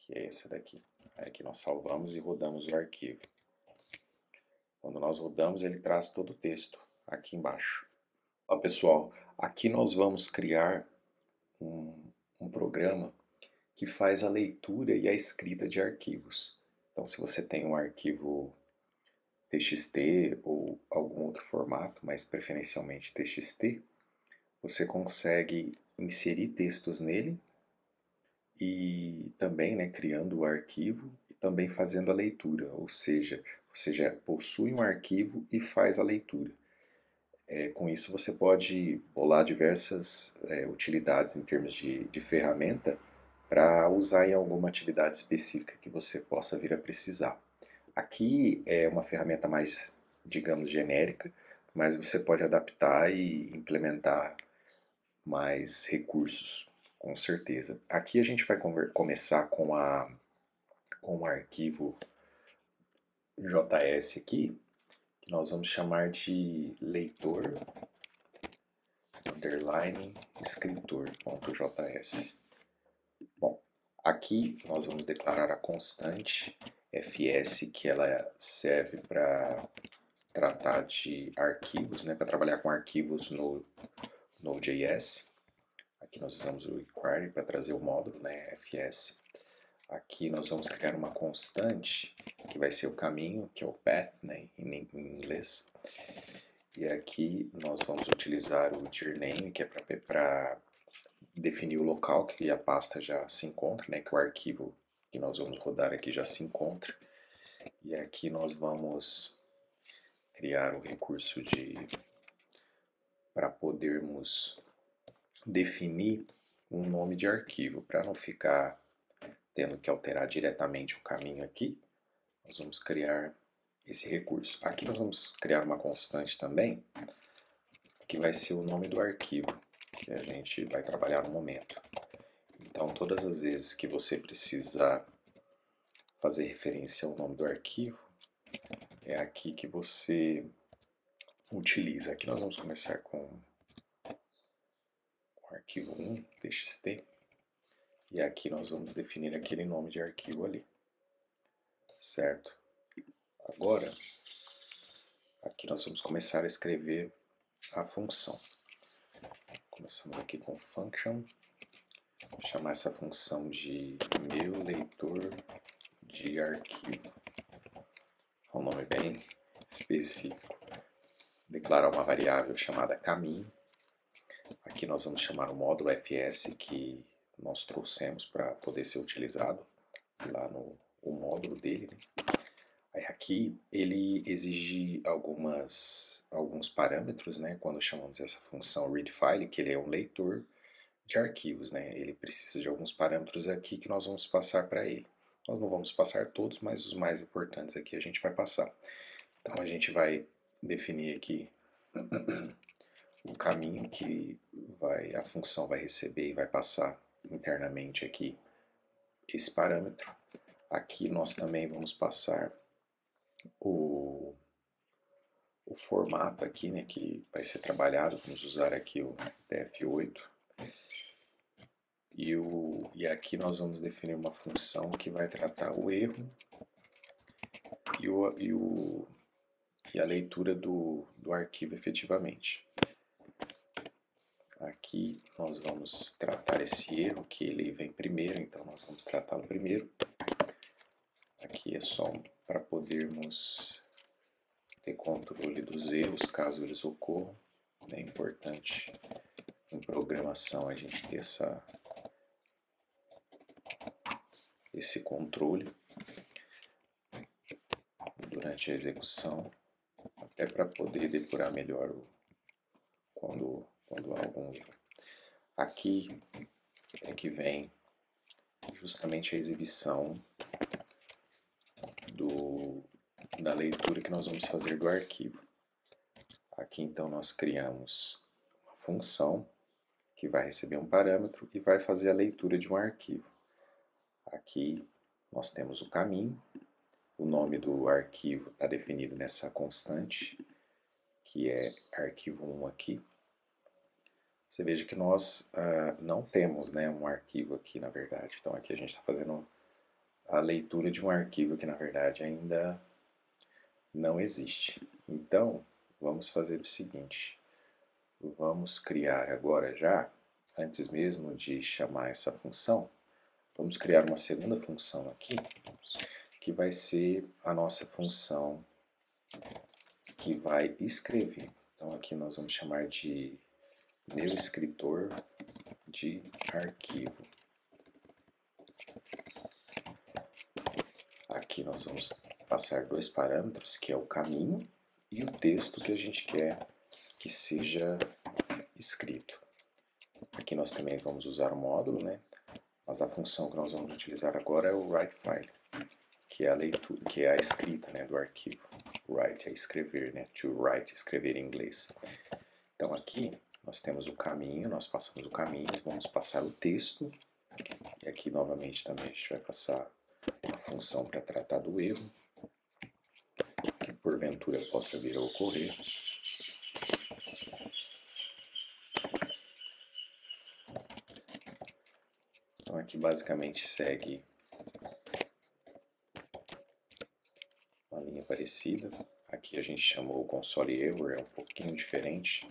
que é essa daqui. Aí aqui nós salvamos e rodamos o arquivo. Quando nós rodamos, ele traz todo o texto aqui embaixo. Ó, pessoal, aqui nós vamos criar um programa que faz a leitura e a escrita de arquivos. Então, se você tem um arquivo TXT ou algum outro formato, mas preferencialmente TXT, você consegue inserir textos nele e também, né, criando o arquivo e também fazendo a leitura, ou seja, você já possui um arquivo e faz a leitura. Com isso você pode bolar diversas utilidades em termos de ferramenta para usar em alguma atividade específica que você possa vir a precisar. Aqui é uma ferramenta mais, digamos, genérica, mas você pode adaptar e implementar mais recursos, com certeza. Aqui a gente vai começar com o arquivo JS aqui, que nós vamos chamar de leitor underline escritor.js. Bom, aqui nós vamos declarar a constante fs, que ela serve para tratar de arquivos, né, para trabalhar com arquivos no Node.js. Aqui nós usamos o query para trazer o módulo, né, fs. Aqui nós vamos criar uma constante, que vai ser o caminho, que é o path, né, em inglês. E aqui nós vamos utilizar o dirname, que é para definir o local que a pasta já se encontra, né, que o arquivo que nós vamos rodar aqui já se encontra. E aqui nós vamos criar um recurso para podermos definir um nome de arquivo, para não ficar tendo que alterar diretamente o caminho aqui. Nós vamos criar esse recurso. Aqui nós vamos criar uma constante também, que vai ser o nome do arquivo que a gente vai trabalhar no momento. Então, todas as vezes que você precisar fazer referência ao nome do arquivo, é aqui que você utiliza. Aqui nós vamos começar com o arquivo 1, txt, e aqui nós vamos definir aquele nome de arquivo ali, certo? Agora, aqui nós vamos começar a escrever a função. Começamos aqui com function, vou chamar essa função de meu leitor de arquivo. É um nome bem específico. Declarar uma variável chamada caminho. Aqui nós vamos chamar o módulo fs que nós trouxemos para poder ser utilizado lá no o módulo dele, né? Aí aqui ele exige alguns parâmetros, né? Quando chamamos essa função readFile, que ele é um leitor de arquivos, né? Ele precisa de alguns parâmetros aqui que nós vamos passar para ele. Nós não vamos passar todos, mas os mais importantes aqui a gente vai passar. Então a gente vai definir aqui o caminho que a função vai receber e vai passar internamente aqui esse parâmetro. Aqui nós também vamos passar o formato aqui, né, que vai ser trabalhado. Vamos usar aqui o def8. E aqui nós vamos definir uma função que vai tratar o erro e a leitura do arquivo efetivamente. Aqui nós vamos tratar esse erro, que ele vem primeiro, então nós vamos tratá-lo primeiro. Aqui é só para podermos ter controle dos erros, caso eles ocorram. É importante em programação a gente ter esse controle durante a execução, até para poder depurar melhor quando há algum erro. Aqui é que vem justamente a exibição da leitura que nós vamos fazer do arquivo. Aqui então nós criamos uma função que vai receber um parâmetro e vai fazer a leitura de um arquivo. Aqui nós temos o caminho, o nome do arquivo está definido nessa constante, que é arquivo 1 aqui. Você veja que nós não temos, né, um arquivo aqui, na verdade. Então aqui a gente está fazendo a leitura de um arquivo que na verdade ainda não existe. Então, vamos fazer o seguinte, vamos criar agora já, antes mesmo de chamar essa função, vamos criar uma segunda função aqui, que vai ser a nossa função que vai escrever. Então aqui nós vamos chamar de meu escritor de arquivo. Aqui nós vamos passar dois parâmetros, que é o caminho e o texto que a gente quer que seja escrito. Aqui nós também vamos usar o módulo, né? Mas a função que nós vamos utilizar agora é o writeFile, que é a leitura, que é a escrita, né, do arquivo. Write é escrever, né? To write, escrever em inglês. Então aqui nós temos o caminho, nós passamos o caminho, vamos passar o texto. E aqui novamente também a gente vai passar uma função para tratar do erro, que porventura possa vir a ocorrer. Então aqui basicamente segue uma linha parecida. Aqui a gente chamou o console error, é um pouquinho diferente,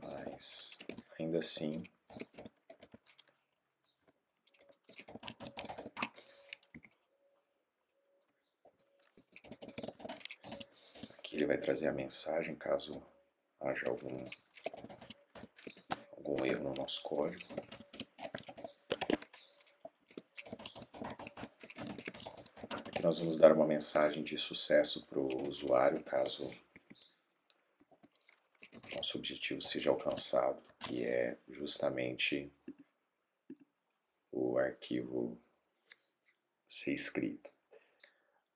mas ainda assim aqui ele vai trazer a mensagem caso haja algum erro no nosso código. Aqui nós vamos dar uma mensagem de sucesso para o usuário caso nosso objetivo seja alcançado, que é justamente o arquivo ser escrito.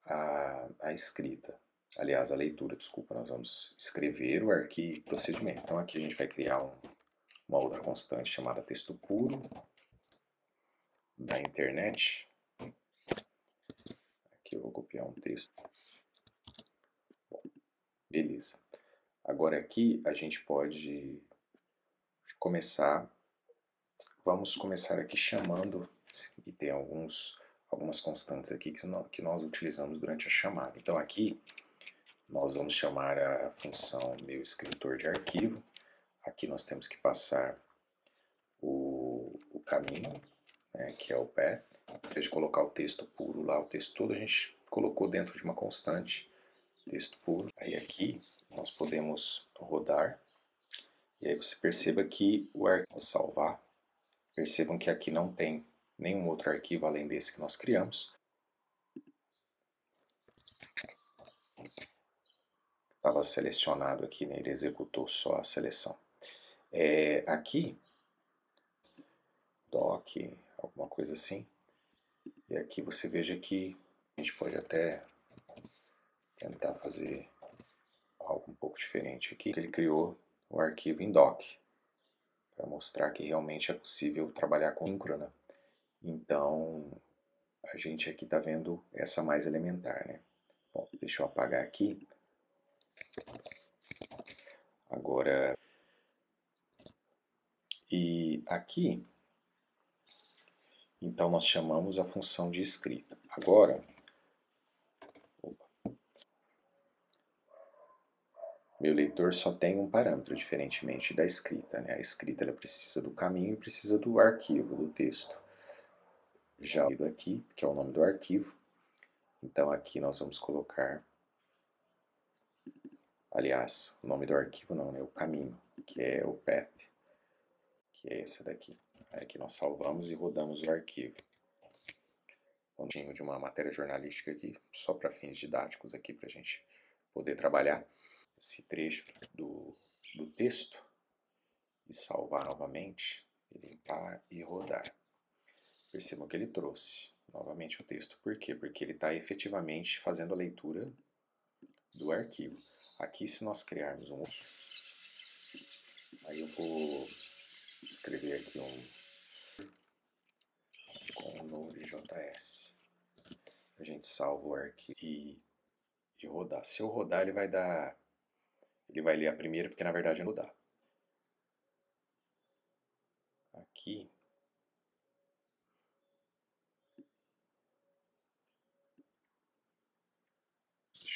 A escrita, aliás, a leitura, desculpa, nós vamos escrever o arquivo procedimento. Então aqui a gente vai criar uma outra constante chamada texto puro da internet. Aqui eu vou copiar um texto. Bom, beleza. Agora aqui a gente pode começar, vamos começar aqui chamando, e tem algumas constantes aqui que nós utilizamos durante a chamada. Então aqui nós vamos chamar a função meu escritor de arquivo. Aqui nós temos que passar o caminho, né, que é o path. Em vez de colocar o texto puro lá, o texto todo a gente colocou dentro de uma constante, texto puro. Aí aqui nós podemos rodar, e aí você perceba que o arquivo salvar, percebam que aqui não tem nenhum outro arquivo além desse que nós criamos. Estava selecionado aqui, né? Ele executou só a seleção. Aqui, doc, alguma coisa assim. E aqui você veja que a gente pode até tentar fazer algo um pouco diferente aqui. Ele criou o arquivo em doc, para mostrar que realmente é possível trabalhar com síncrona. Então, a gente aqui está vendo essa mais elementar, né? Bom, deixa eu apagar aqui. Agora, e aqui, então nós chamamos a função de escrita. Agora, meu leitor só tem um parâmetro, diferentemente da escrita, né? A escrita ela precisa do caminho e precisa do arquivo, do texto. Já aqui, que é o nome do arquivo, então aqui nós vamos colocar, aliás, o nome do arquivo não, né? O caminho, que é o path, que é esse daqui. Aí aqui nós salvamos e rodamos o arquivo. Um pouquinho de uma matéria jornalística aqui, só para fins didáticos aqui, para a gente poder trabalhar esse trecho do texto e salvar novamente, e limpar e rodar. Percebam que ele trouxe novamente o texto. Por quê? Porque ele está efetivamente fazendo a leitura do arquivo. Aqui, se nós criarmos um... Aí eu vou escrever aqui com o Node.js. A gente salva o arquivo e rodar. Se eu rodar, ele vai dar... Ele vai ler a primeira, porque na verdade eu não dá. Aqui...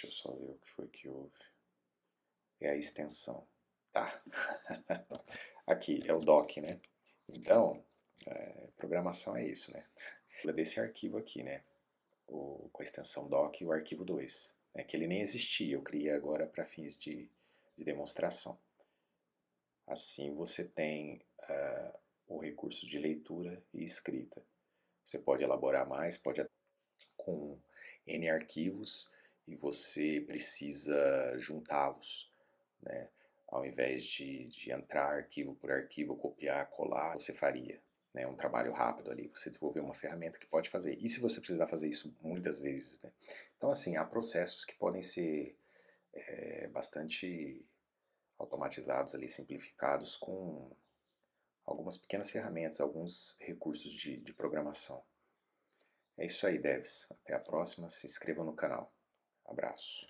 Deixa eu só ver o que foi que houve. É a extensão. Tá. Aqui é o doc, né? Então, programação é isso, né? Desse arquivo aqui, né? Com a extensão doc e o arquivo 2, né? Que ele nem existia, eu criei agora para fins de demonstração. Assim você tem o recurso de leitura e escrita. Você pode elaborar mais, pode com N arquivos e você precisa juntá-los, né? Ao invés de entrar arquivo por arquivo, copiar, colar, você faria, né? Um trabalho rápido ali, você desenvolveu uma ferramenta que pode fazer. E se você precisar fazer isso muitas vezes, né? Então, assim, há processos que podem ser bastante automatizados ali, simplificados com algumas pequenas ferramentas, alguns recursos de programação. É isso aí, devs. Até a próxima. Se inscreva no canal. Abraço.